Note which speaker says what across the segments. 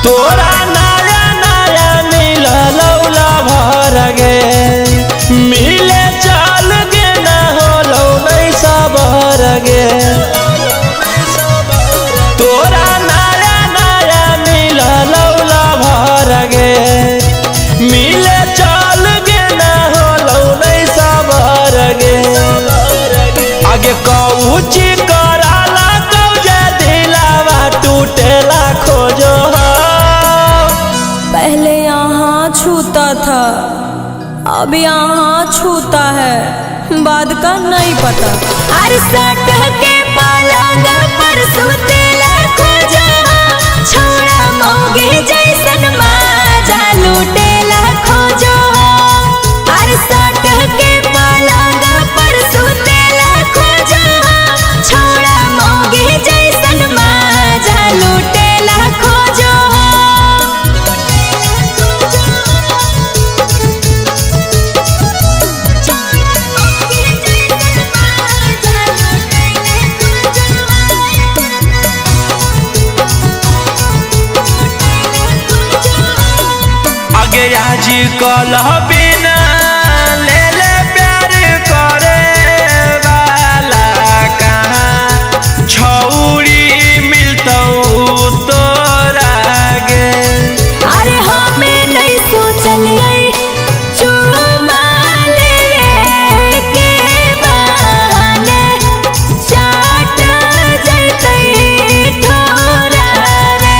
Speaker 1: तोरा नया नया मिललौला भर गे मिले चल गे न होलौ नहीं सबर गे। तोरा नया नया मिललौला भर गे मिले चल गे न होलौ नहीं सबर गे। आगे कौची कराला कौजे दिलावा टूटेला खोजो।
Speaker 2: पहले यहाँ छूता था अब यहाँ छूता है, बाद का नहीं पता। अरसठ के पलंग पर सुतेला खोजा, छोड़ा मोगे जैसन माजा लूटेला खोजो। अरसठ के पलंग पर सुतेला खोजा, छोड़ा मोगे जैसन माजा लूटेला खोजो।
Speaker 1: आज कल बिना ले ले प्यार करे वाला कहाँ छौरी मिलतौ तोरा गे।
Speaker 2: अरे हमें नहीं सोचलिए चुमा लेवे के बहाने चाट जैतै ठोरा रे।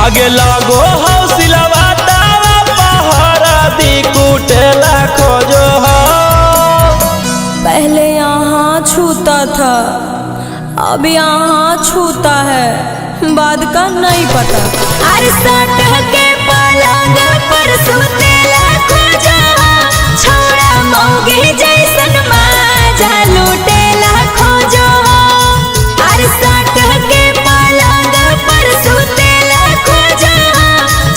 Speaker 1: आगे लगो हौसलवा कुटेला खोजो।
Speaker 2: पहले यहाँ छूता था अब यहाँ छूता है, बाद का नहीं पता। अरसठ के पलंग पर सुतेला खोजा, छोड़ा मोगे जैसन माजा लूटेला खोजो। अरसठ के पलंग पर सुतेला खोजा,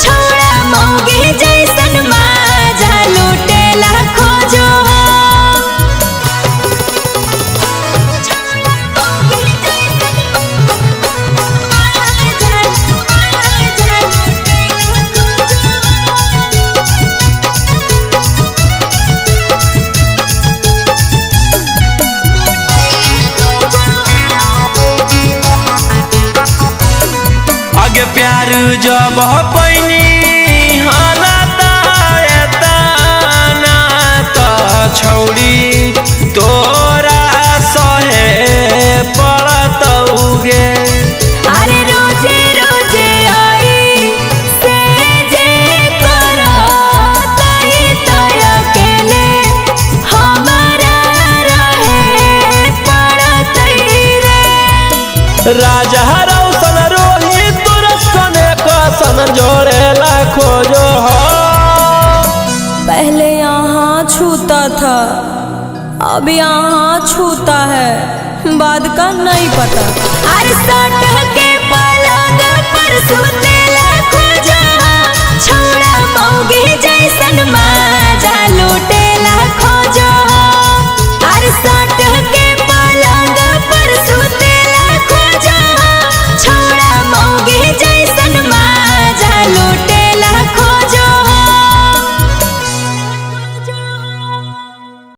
Speaker 2: छोड़ा मोगे जैसन माजा लूटेला खोजो।
Speaker 1: आगे प्यार जब पैनी छौड़ी तोरा सहे पड़तौगे।
Speaker 2: अरे रोजे रोजे आई से जे करो तही तो अकेले हमारा रहे पड़तई रे।
Speaker 1: राजा रौशन रोहित तुरसन कसन जोड़ेला खोजो।
Speaker 2: पहले यहाँ छूता था अब यहाँ छूता है, बाद का नहीं पता। अरसठ के पलंग पर सुतेला खोजा, छोड़ा मोगे जैसन माजा लूटे।